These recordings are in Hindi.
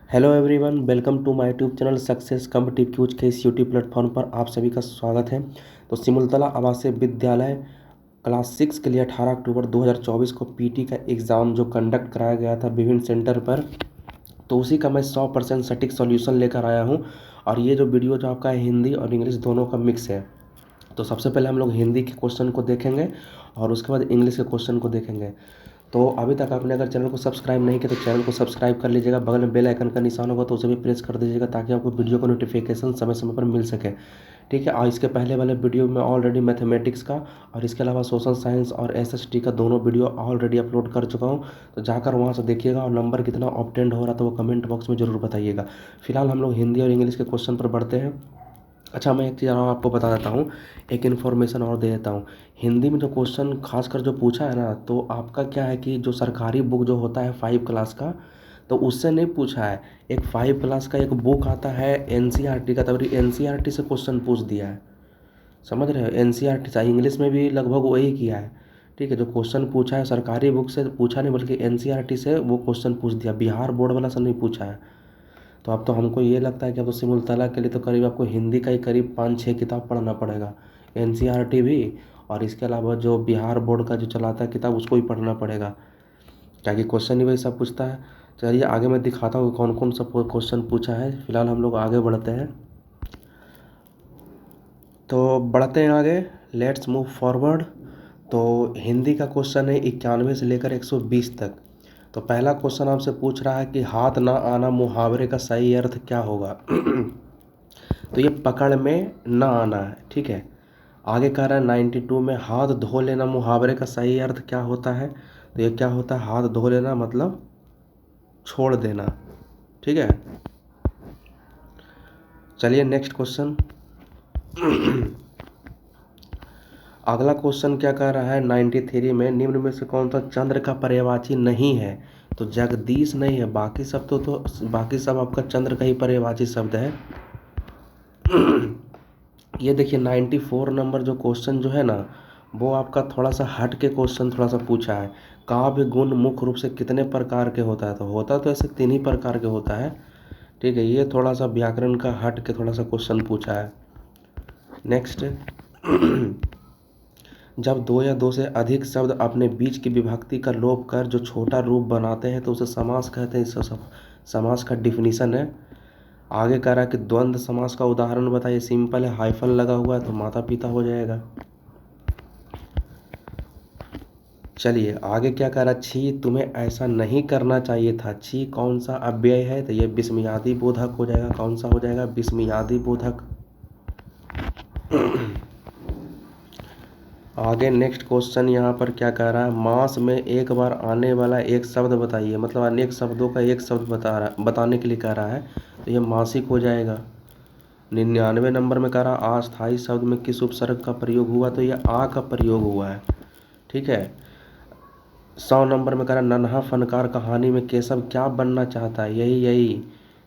Hello everyone, welcome to my YouTube channel success competitive quiz के इस यूट्यूब प्लेटफॉर्म पर आप सभी का स्वागत है। तो सिमुलतला आवासीय विद्यालय क्लास 6 के लिए 18 अक्टूबर 2024 को पीटी का एग्ज़ाम जो कंडक्ट कराया गया था विभिन्न सेंटर पर, तो उसी का मैं 100% सटीक सॉल्यूशन लेकर आया हूँ। और ये जो वीडियो जो आपका है हिंदी और इंग्लिश दोनों का मिक्स है। तो सबसे पहले हम लोग हिंदी के क्वेश्चन को देखेंगे और उसके बाद इंग्लिश के क्वेश्चन को देखेंगे। तो अभी तक आपने अगर चैनल को सब्सक्राइब नहीं किया तो चैनल को सब्सक्राइब कर लीजिएगा, बगल में बेल आइकन का निशान होगा तो उसे भी प्रेस कर दीजिएगा ताकि आपको वीडियो का नोटिफिकेशन समय समय पर मिल सके। ठीक है। और इसके पहले वाले वीडियो में ऑलरेडी मैथमेटिक्स का और इसके अलावा सोशल साइंस और एसएसटी का दोनों वीडियो ऑलरेडी अपलोड कर चुका हूँ, तो जाकर वहाँ से देखिएगा और नंबर कितना ऑब्टेंड हो रहा था वो कमेंट बॉक्स में ज़रूर बताइएगा। फिलहाल हम लोग हिंदी और इंग्लिश के क्वेश्चन पर बढ़ते हैं। अच्छा, मैं एक चीज़ और आपको बता देता हूँ, एक इन्फॉर्मेशन और दे देता हूँ। हिंदी में जो क्वेश्चन खासकर जो पूछा है ना, तो आपका क्या है कि जो सरकारी बुक जो होता है 5 क्लास का, तो उससे नहीं पूछा है। एक 5 क्लास का एक बुक आता है एनसीईआरटी का, तभी एनसीईआरटी से क्वेश्चन पूछ दिया है। समझ रहे हो, एनसीईआरटी से इंग्लिश में भी लगभग वही किया है। ठीक है, जो क्वेश्चन पूछा है सरकारी बुक से पूछा नहीं बल्कि एनसीईआरटी से वो क्वेश्चन पूछ दिया, बिहार बोर्ड वाला से नहीं पूछा है। तो अब तो हमको ये लगता है कि अब तो सिमुलतला के लिए तो करीब आपको हिंदी का ही करीब 5-6 किताब पढ़ना पड़ेगा, एनसीईआरटी भी, और इसके अलावा जो बिहार बोर्ड का जो चलाता है किताब उसको भी पढ़ना पड़ेगा, क्या कि क्वेश्चन ही वही सब पूछता है। चलिए आगे मैं दिखाता हूँ कौन कौन सा क्वेश्चन पूछा है। फिलहाल हम लोग आगे बढ़ते हैं, तो बढ़ते हैं आगे, लेट्स मूव फॉरवर्ड। तो हिंदी का क्वेश्चन है 91 से लेकर 120 तक। तो पहला क्वेश्चन आपसे पूछ रहा है कि हाथ ना आना मुहावरे का सही अर्थ क्या होगा। तो ये पकड़ में ना आना है। ठीक है। आगे कह रहा है 92 में हाथ धो लेना मुहावरे का सही अर्थ क्या होता है। तो ये क्या होता है, हाथ धो लेना मतलब छोड़ देना। ठीक है। चलिए नेक्स्ट क्वेश्चन। अगला क्वेश्चन क्या कह रहा है 93 में, निम्न में से कौन सा चंद्र का पर्यायवाची नहीं है। तो जगदीश नहीं है, बाकी सब तो बाकी सब आपका चंद्र का ही पर्यायवाची शब्द है। ये देखिए 94 नंबर जो क्वेश्चन जो है ना, वो आपका थोड़ा सा हट के क्वेश्चन थोड़ा सा पूछा है। काव्य गुण मुख्य रूप से कितने प्रकार के होता है, तो होता तो ऐसे 3 ही प्रकार के होता है। ठीक है, ये थोड़ा सा व्याकरण का हट के थोड़ा सा क्वेश्चन पूछा है। नेक्स्ट। जब दो या दो से अधिक शब्द अपने बीच की विभक्ति का लोप कर जो छोटा रूप बनाते हैं तो उसे समास कहते हैं। इसका समास का डिफिनीशन है। आगे कह रहा है कि द्वंद्व समास का उदाहरण बताइए। सिंपल है, हाइफन लगा हुआ है तो माता पिता हो जाएगा। चलिए आगे क्या कह रहा है, छी तुम्हें ऐसा नहीं करना चाहिए था। छी कौन सा अव्यय है, तो ये विस्मयादि बोधक हो जाएगा। कौन सा हो जाएगा, विस्मयादि बोधक। आगे नेक्स्ट क्वेश्चन यहाँ पर क्या कह रहा है, मास में एक बार आने वाला एक शब्द बताइए, मतलब अनेक शब्दों का एक शब्द बताने के लिए कह रहा है, तो ये मासिक हो जाएगा। 99 नंबर में कह रहा अस्थायी शब्द में किस उपसर्ग का प्रयोग हुआ, तो ये आ का प्रयोग हुआ है। ठीक है। 100 नंबर में कह रहा नन्हा फनकार कहानी में केशव क्या बनना चाहता है, यही यही।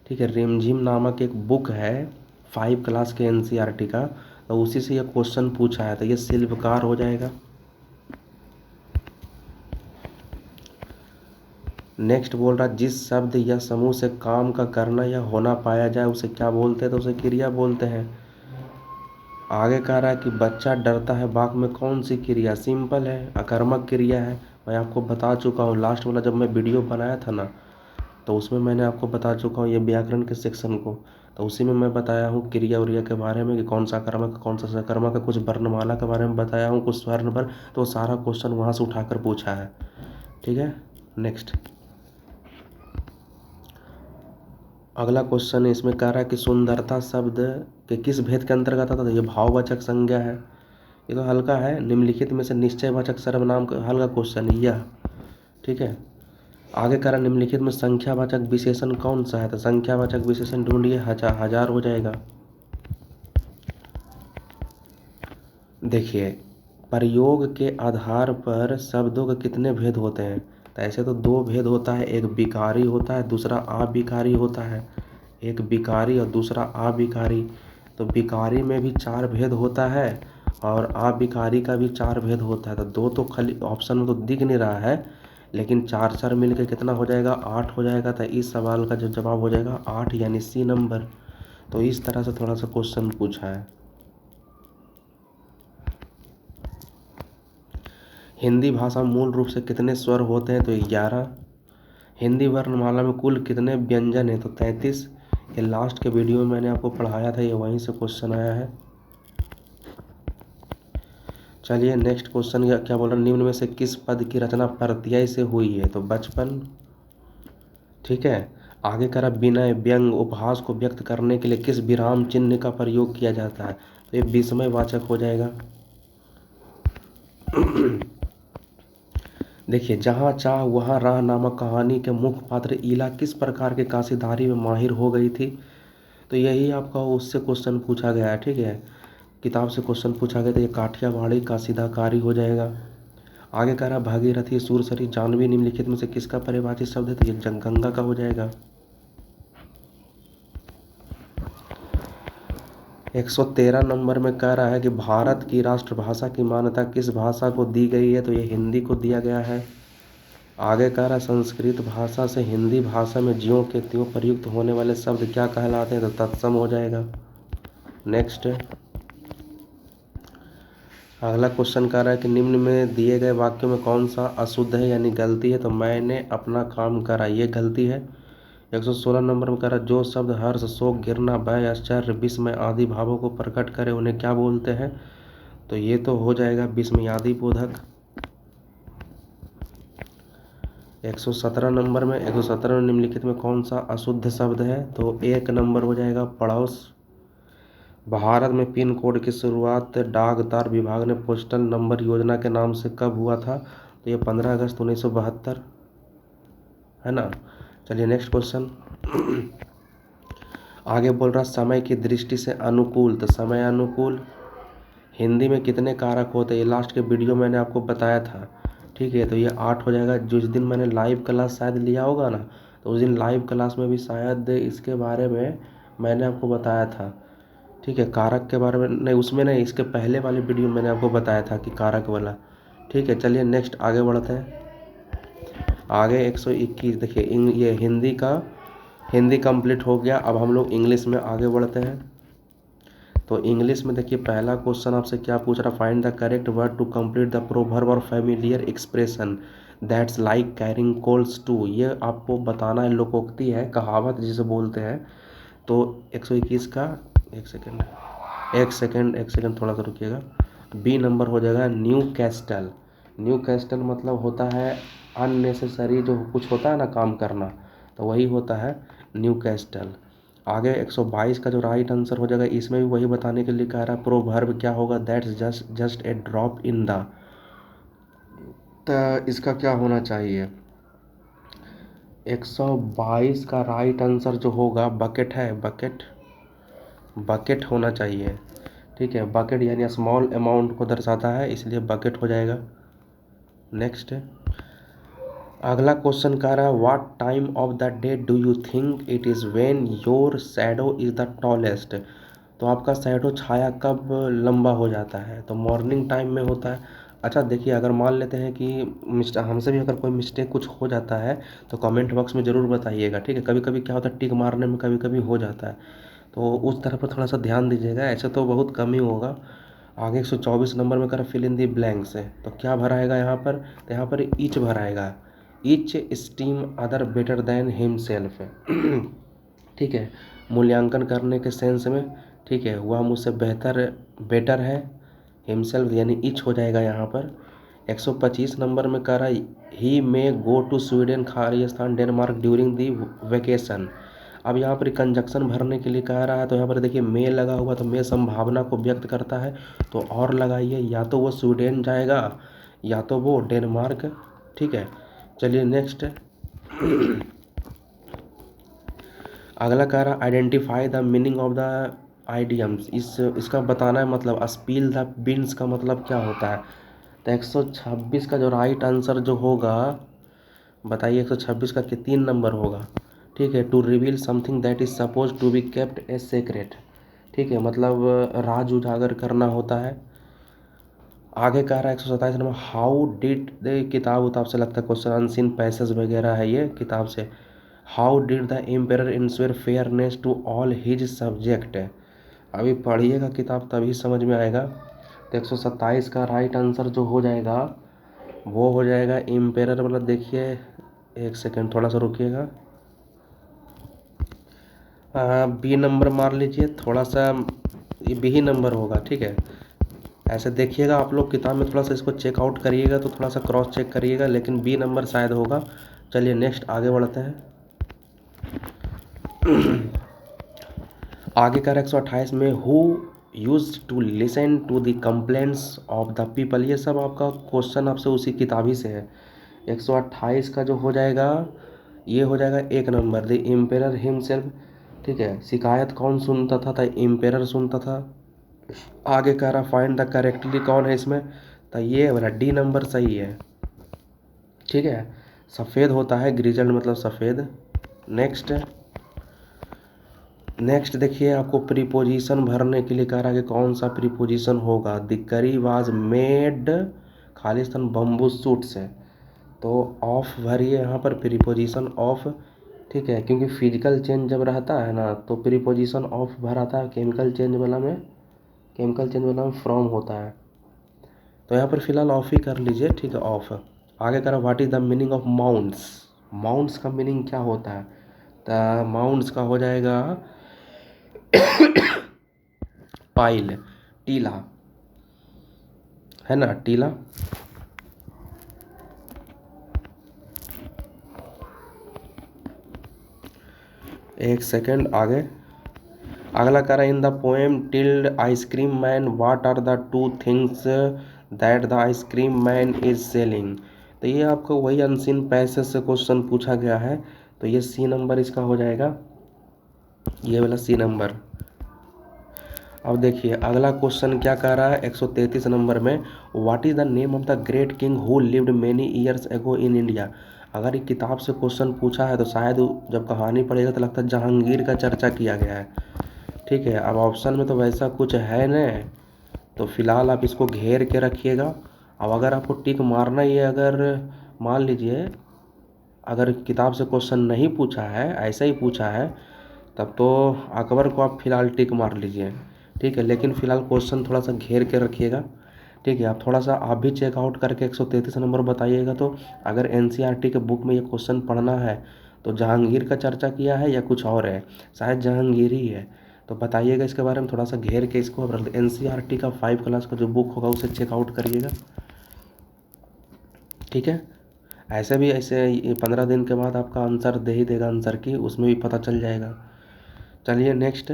ठीक है, रिमझिम नामक एक बुक है 5 क्लास के एनसीईआरटी का, तो उसी से ये क्वेश्चन पूछा है, तो ये शिल्पकार हो जाएगा। नेक्स्ट बोल रहा जिस शब्द या समूह से काम का करना या होना पाया जाए उसे क्या बोलते हैं, तो उसे क्रिया बोलते हैं। आगे कह रहा है कि बच्चा डरता है वाक्य में कौन सी क्रिया, सिंपल है, अकर्मक क्रिया है। मैं आपको बता चुका हूँ लास्ट वाला जब मैं वीडियो बनाया था ना, तो उसमें मैंने आपको बता चुका हूँ ये व्याकरण के सेक्शन को, तो उसी में मैं बताया हूँ क्रिया उरिया के बारे में कि कौन सा कर्मक कौन सा सकर्मक है, कुछ वर्णमाला के बारे में बताया हूँ, कुछ स्वर्ण पर, तो सारा क्वेश्चन वहाँ से उठाकर पूछा है। ठीक है। नेक्स्ट अगला क्वेश्चन है, इसमें कह रहा है कि सुंदरता शब्द के किस भेद के अंतर्गत आता है, तो ये भाववाचक संज्ञा है। ये तो हल्का है, निम्नलिखित में से निश्चयवाचक सर्वनाम का हल्का क्वेश्चन है यह। ठीक है। आगे कह रहा निम्नलिखित में संख्यावाचक विशेषण कौन सा है, तो संख्यावाचक विशेषण ढूंढिए, हजार हो जाएगा। देखिए प्रयोग के आधार पर शब्दों के कितने भेद होते हैं, तो ऐसे तो 2 भेद होता है, एक विकारी होता है दूसरा अविकारी होता है। एक विकारी और दूसरा अविकारी, तो विकारी में भी 4 भेद होता है और अविकारी का भी 4 भेद होता है। तो 2 तो खाली ऑप्शन में तो दिख नहीं रहा है, लेकिन चार चार मिल के कितना हो जाएगा, 8 हो जाएगा। तो इस सवाल का जो जवाब हो जाएगा 8 यानी सी नंबर। तो इस तरह से थोड़ा सा क्वेश्चन पूछा है। हिंदी भाषा में मूल रूप से कितने स्वर होते हैं, तो 11। हिंदी वर्णमाला में कुल कितने व्यंजन हैं, तो 33। ये लास्ट के वीडियो में मैंने आपको पढ़ाया था, ये वहीं से क्वेश्चन आया है। चलिए नेक्स्ट क्वेश्चन क्या बोल रहा है, निम्न में से किस पद की रचना प्रत्यय से हुई है, तो बचपन। ठीक है, आगे करा विनय व्यंग उपहास को व्यक्त करने के लिए किस विराम चिन्ह का प्रयोग किया जाता है, तो ये विस्मयवाचक हो जाएगा। देखिए, जहाँ चाह वहाँ राह नामक कहानी के मुख्य पात्र ईला किस प्रकार के काशीधारी में माहिर हो गई थी, तो यही आपका उससे क्वेश्चन पूछा गया है। ठीक है, किताब से क्वेश्चन पूछा गया, तो ये काठियावाड़ी काशीधाकारी हो जाएगा। आगे कह रहा भागीरथी सूरसरी जाह्नवी निम्नलिखित में से किसका परिभाषित शब्द है, तो ये गंगा का हो जाएगा। 113 नंबर में कह रहा है कि भारत की राष्ट्रभाषा की मान्यता किस भाषा को दी गई है, तो ये हिंदी को दिया गया है। आगे कह रहा संस्कृत भाषा से हिंदी भाषा में ज्यों के त्यों प्रयुक्त होने वाले शब्द क्या कहलाते हैं, तो तत्सम हो जाएगा। नेक्स्ट अगला क्वेश्चन कह रहा है कि निम्न में दिए गए वाक्यों में कौन सा अशुद्ध है यानी गलती है, तो मैंने अपना काम करा, ये गलती है। 116 नंबर में कह रहा जो शब्द हर्ष शोक घृणा भय आश्चर्य विस्मय आदि भावों को प्रकट करे उन्हें क्या बोलते हैं, तो ये तो हो जाएगा विस्मयादि बोधक। 117 नंबर में 117 निम्नलिखित में कौन सा अशुद्ध शब्द है, तो 1 नंबर हो जाएगा पड़ोस। भारत में पिन कोड की शुरुआत डाक तार विभाग ने पोस्टल नंबर योजना के नाम से कब हुआ था, तो ये 15 अगस्त 1972 है ना। चलिए नेक्स्ट क्वेश्चन। आगे बोल रहा समय की दृष्टि से अनुकूल, तो समय अनुकूल। हिंदी में कितने कारक होते हैं, ये लास्ट के वीडियो मैंने आपको बताया था। ठीक है, तो ये 8 हो जाएगा। जिस दिन मैंने लाइव क्लास शायद लिया होगा ना, तो उस दिन लाइव क्लास में भी शायद इसके बारे में मैंने आपको बताया था। ठीक है, कारक के बारे में नहीं, उसमें नहीं, इसके पहले वाले वीडियो में मैंने आपको बताया था कि कारक वाला। ठीक है, चलिए नेक्स्ट आगे बढ़ते हैं। आगे 121 देखिए, ये हिंदी कंप्लीट हो गया। अब हम लोग इंग्लिश में आगे बढ़ते हैं। तो इंग्लिश में देखिए पहला क्वेश्चन आपसे क्या पूछ रहा, find the correct word to complete the proverb और familiar expression that's like carrying coals to. ये आपको बताना है, लोकोक्ति है, कहावत जिसे बोलते हैं। तो 121 का एक सेकेंड थोड़ा सा रुकिएगा। बी नंबर हो जाएगा न्यू कैस्टल। न्यू कैस्टल मतलब होता है अननेसेसरी, जो कुछ होता है ना काम करना, तो वही होता है न्यू कैस्टल। आगे 122 का जो राइट आंसर हो जाएगा, इसमें भी वही बताने के लिए कह रहा है प्रोवर्ब क्या होगा, that's just a drop in the. तो इसका क्या होना चाहिए, 122 का राइट आंसर जो होगा बकेट है, बकेट होना चाहिए। ठीक है, बकेट यानी स्मॉल अमाउंट को दर्शाता है, इसलिए बकेट हो जाएगा। नेक्स्ट अगला क्वेश्चन कह रहा है what time of the day do you think it is when your shadow is the tallest. तो आपका शैडो छाया कब लंबा हो जाता है, तो मॉर्निंग टाइम में होता है। अच्छा देखिए, अगर मान लेते हैं कि हमसे भी अगर कोई मिस्टेक कुछ हो जाता है तो कमेंट बॉक्स में ज़रूर बताइएगा। ठीक है, कभी कभी क्या होता है टिक मारने में कभी कभी हो जाता है, तो उस तरफ पर थोड़ा सा ध्यान दीजिएगा, ऐसे तो बहुत कम ही होगा। आगे 124 नंबर में कर फिल इन दी ब्लैंक्स है, तो क्या भराएगा यहाँ पर, तो यहाँ पर ईच भराएगा। Each esteem other better than himself. ठीक है, मूल्यांकन करने के सेंस में, ठीक है, वह मुझसे बेटर है। हिमसेल्फ यानी ईच हो जाएगा यहाँ पर। 125 नंबर में कह रहा है he may go to Sweden Khalistan Denmark during the vacation. अब यहाँ पर कंजक्शन भरने के लिए कह रहा है, तो यहाँ पर देखिए मे लगा हुआ, तो मे संभावना को व्यक्त करता है, तो और लगाइए, या तो वो स्वीडन जाएगा या तो वो डेनमार्क। ठीक है, चलिए नेक्स्ट अगला कह रहा identify the meaning of the idioms. इसका बताना है, मतलब स्पिल द बीन्स का मतलब क्या होता है। तो 126 का जो राइट आंसर जो होगा, बताइए 126 का 3 नंबर होगा। ठीक है, to reveal something that is suppose to be kept a secret. ठीक है, मतलब राज उजागर करना होता है। आगे कह रहा है 127 नंबर, हाउ डिड द किताब उताब से लगता है क्वेश्चन, अनसीन पैसेज वगैरह है ये किताब से। How did the emperor ensure fairness to all his subject. अभी पढ़िएगा किताब तभी समझ में आएगा। तो 127 का राइट आंसर जो हो जाएगा वो हो जाएगा एम्पेरर, मतलब देखिए एक सेकेंड थोड़ा सा रुकिएगा, बी नंबर मार लीजिए थोड़ा सा, ये बी ही नंबर होगा, ठीक है। ऐसे देखिएगा आप लोग किताब में, थोड़ा सा इसको चेकआउट करिएगा तो थोड़ा सा क्रॉस चेक करिएगा, लेकिन बी नंबर शायद होगा। चलिए नेक्स्ट आगे बढ़ते हैं। आगे का 128 में who use to listen to the complaints of the people, ये सब आपका क्वेश्चन आपसे उसी किताब ही से है। 128 का जो हो जाएगा ये हो जाएगा एक नंबर, द एम्पेरर हिमसेल्फ, ठीक है। शिकायत कौन सुनता था? तो एम्पेरर सुनता था। आगे कह रहा फाइंड द करेक्टली, कौन है इसमें? तो ये वाला डी नंबर सही है, ठीक है। सफ़ेद होता है, ग्रिजल्ड मतलब सफ़ेद। नेक्स्ट देखिए, आपको प्रीपोजिशन भरने के लिए कह रहा है कि कौन सा प्रीपोजिशन होगा। द करी was made Khalistan bamboo suit से, तो ऑफ भरिए यहाँ पर, प्रीपोजिशन ऑफ, ठीक है, क्योंकि फिजिकल चेंज जब रहता है ना तो प्रीपोजिशन ऑफ भराता है, केमिकल चेंज वाला में फ्रॉम होता है, तो यहाँ पर फिलहाल ऑफ ही कर लीजिए, ठीक है, ऑफ। आगे करा what is the meaning of mounts, mounts का मीनिंग क्या होता है? तो माउंट्स का हो जाएगा पाइल, टीला, है ना, टीला। एक सेकेंड आगे, अगला कह रहा है in the poem titled ice cream man what are the two things that the ice cream man is selling. तो ये आपको वही अनसीन पैसेज से क्वेश्चन पूछा गया है, तो ये सी नंबर इसका हो जाएगा, ये वाला सी नंबर। अब देखिए अगला क्वेश्चन क्या कह रहा है 133 नंबर में, what is the name of the great king who lived many years ago in India. अगर ये किताब से क्वेश्चन पूछा है तो शायद जब कहानी पढ़ेगा तो लगता है जहांगीर का चर्चा किया गया है, ठीक है। अब ऑप्शन में तो वैसा कुछ है नहीं, तो फिलहाल आप इसको घेर के रखिएगा। अब अगर आपको टिक मारना ही है, अगर मान लीजिए अगर किताब से क्वेश्चन नहीं पूछा है, ऐसा ही पूछा है, तब तो अकबर को आप फिलहाल टिक मार लीजिए, ठीक है। लेकिन फिलहाल क्वेश्चन थोड़ा सा घेर के रखिएगा, ठीक है। आप थोड़ा सा आप भी चेकआउट करके 133 नंबर बताइएगा। तो अगर एनसीईआरटी के बुक में ये क्वेश्चन पढ़ना है तो जहांगीर का चर्चा किया है या कुछ और है, शायद जहांगीर ही है, तो बताइएगा इसके बारे में, थोड़ा सा घेर के इसको। एनसीईआरटी का 5 क्लास का जो बुक होगा उसे चेकआउट करिएगा, ठीक है। ऐसे भी ऐसे 15 दिन के बाद आपका आंसर दे ही देगा, आंसर की उसमें भी पता चल जाएगा। चलिए नेक्स्ट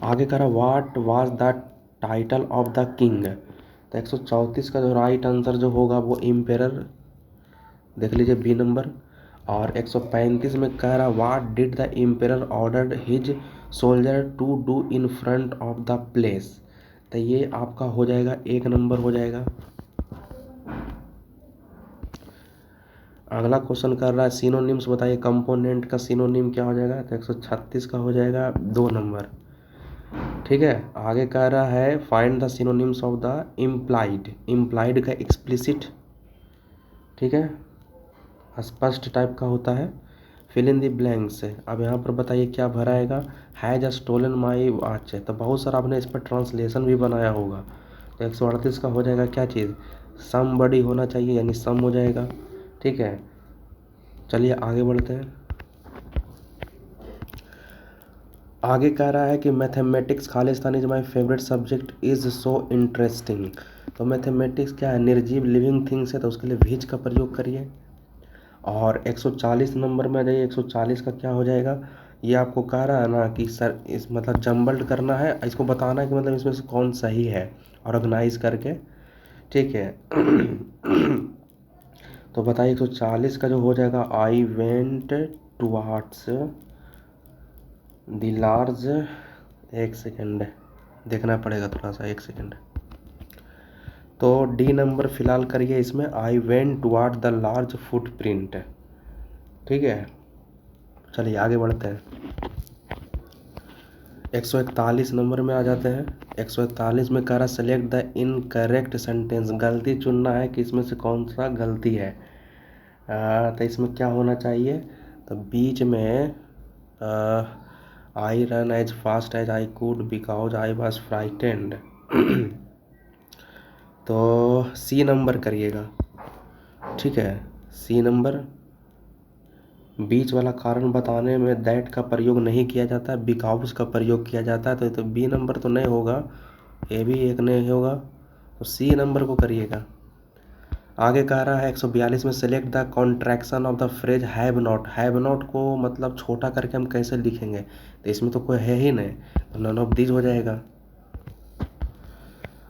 आगे करा what was the title of the king. तो 134 का जो राइट आंसर जो होगा वो एम्पेरर, देख लीजिए बी नंबर। और 135 में कह रहा what did the emperor ordered his soldier to do in front of the place. तो ये आपका हो जाएगा एक नंबर हो जाएगा। अगला क्वेश्चन कर रहा है सिनोनिम्स बताइए, कंपोनेंट का सिनोनिम क्या हो जाएगा। तो 136 का हो जाएगा 2 नंबर, ठीक है। आगे कह रहा है find the synonyms of the implied, implied का एक्सप्लिसिट, ठीक है, स्पष्ट टाइप का होता है। फिल इन द ब्लैंक्स, अब यहाँ पर बताइए क्या भराएगा। Has a stolen my watch, तो बहुत सारा आपने इस पर ट्रांसलेशन भी बनाया होगा। तो 138 का हो जाएगा क्या चीज़, समबडी होना चाहिए, यानी सम हो जाएगा, ठीक है। चलिए आगे बढ़ते हैं। आगे कह रहा है कि mathematics Khalistan is my favourite subject is so interesting. तो मैथमेटिक्स क्या है, निर्जीव लिविंग थिंग्स है, तो उसके लिए विच का प्रयोग करिए। और 140 नंबर में आ जाइए, 140 का क्या हो जाएगा। ये आपको कह रहा है ना कि सर इस मतलब जम्बल्ड करना है, इसको बताना है कि मतलब इसमें से कौन सही है, ऑर्गेनाइज करके, ठीक है। तो बताइए 140 का जो हो जाएगा, I went towards the large, एक सेकेंड देखना पड़ेगा थोड़ा सा, एक सेकेंड। तो डी नंबर फिलहाल करिए इसमें, I went toward the large footprint, ठीक है। चलिए आगे बढ़ते हैं। 141 नंबर में आ जाते हैं। 141 में कह रहा सेलेक्ट द इनकरेक्ट सेंटेंस, गलती चुनना है कि इसमें से कौन सा गलती है। तो इसमें क्या होना चाहिए, तो बीच में I run as fast as I could because I was frightened. तो सी नंबर करिएगा, ठीक है। सी नंबर, बीच वाला कारण बताने में दैट का प्रयोग नहीं किया जाता है, बिकॉज का प्रयोग किया जाता है। तो बी नंबर तो नहीं होगा, ए भी एक नहीं होगा, तो सी नंबर को करिएगा। आगे कह रहा है 142 में select the contraction of the phrase have not. Have not को मतलब छोटा करके हम कैसे लिखेंगे, तो इसमें तो कोई है ही नहीं, तो नन ऑफ दिस हो जाएगा।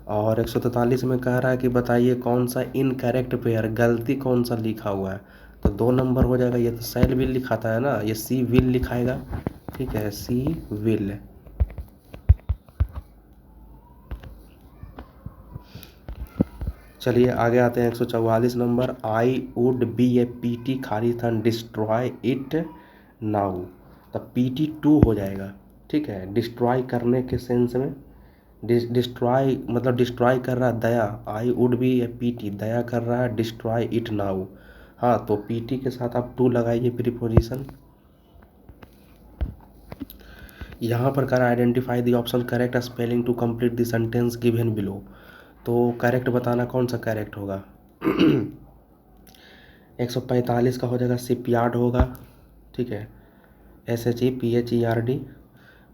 और 143 में कह रहा है कि बताइए कौन सा इनकरेक्ट पेयर, गलती कौन सा लिखा हुआ है, तो 2 नंबर हो जाएगा। ये तो सेल विल लिखाता है ना, ये सी विल लिखाएगा, ठीक है, सी विल। चलिए आगे आते हैं 144 number, I would be a PT खाली था डिस्ट्रॉय इट नाउ, तो पीटी 2 हो जाएगा, ठीक है। डिस्ट्रॉय करने के सेंस में, डिस्ट्रॉय मतलब डिस्ट्रॉय कर रहा है दया, I would be a pity, दया कर रहा है डिस्ट्रॉय इट नाउ। हाँ, तो पीटी के साथ आप 2 लगाइए प्रीपोजिशन। यहाँ पर कर identify the option correct spelling to complete the sentence given below, तो करेक्ट बताना कौन सा करेक्ट होगा। 145 का हो जाएगा शिपयार्ड होगा, ठीक है, SHEPHERD।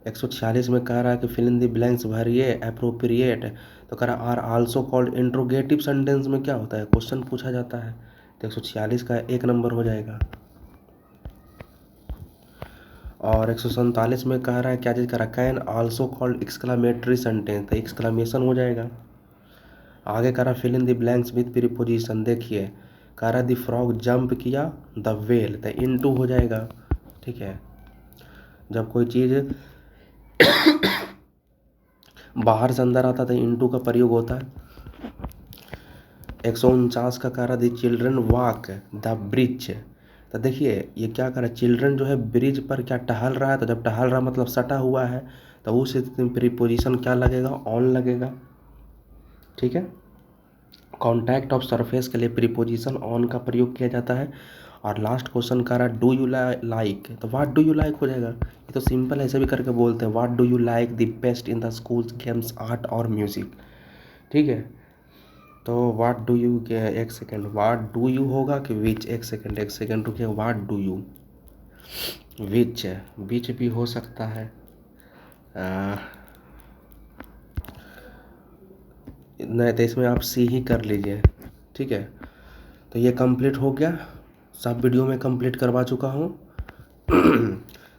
146 में कह रहा है कि फिल इन द ब्लैंक्स भरिए अप्रोप्रिएट, तो कह रहा are also called interrogative sentence में क्या होता है, क्वेश्चन पूछा जाता है, तो 146 का 1 नंबर हो जाएगा। और 147 में कह रहा है क्या चीज़ कह रहा है, can also called exclamatory sentence, तो एक्सक्लामेशन हो जाएगा। आगे कह रहा fill in the blanks with preposition, देखिए कह रहा द फ्रॉग जंप किया द वेल, तो इनटू हो जाएगा, ठीक है। जब कोई चीज़ बाहर से अंदर आता तो इनटू का प्रयोग होता है। 149 का कह रहा the children walk the bridge, तो देखिए ये क्या कर रहा है, चिल्ड्रन जो है ब्रिज पर क्या टहल रहा है, तो जब टहल रहा मतलब सटा हुआ है, तो उस स्थिति में प्रीपोजिशन क्या लगेगा, ऑन लगेगा, ठीक है। कॉन्टैक्ट ऑफ सरफेस के लिए प्रीपोजिशन ऑन का प्रयोग किया जाता है। और लास्ट क्वेश्चन कह रहा है डू यू लाइक, तो व्हाट डू यू लाइक हो जाएगा, ये तो सिंपल ऐसे भी करके बोलते हैं, what do you like the best in the schools games art और म्यूजिक, ठीक है। तो व्हाट डू यू, एक सेकेंड, व्हाट डू यू होगा कि विच, एक सेकेंड रुकिए, व्हाट डू यू, विच, विच भी हो सकता है, नहीं तो इसमें आप सी ही कर लीजिए, ठीक है। तो ये कंप्लीट हो गया, सब वीडियो में कंप्लीट करवा चुका हूँ।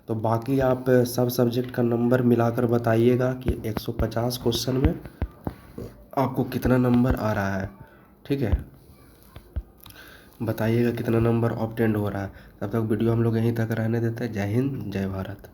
तो बाकी आप सब सब्जेक्ट का नंबर मिलाकर बताइएगा कि 150 क्वेश्चन में आपको कितना नंबर आ रहा है, ठीक है। बताइएगा कितना नंबर ऑब्टेंड हो रहा है। तब तक वीडियो हम लोग यहीं तक रहने देते हैं। जय हिंद, जय भारत।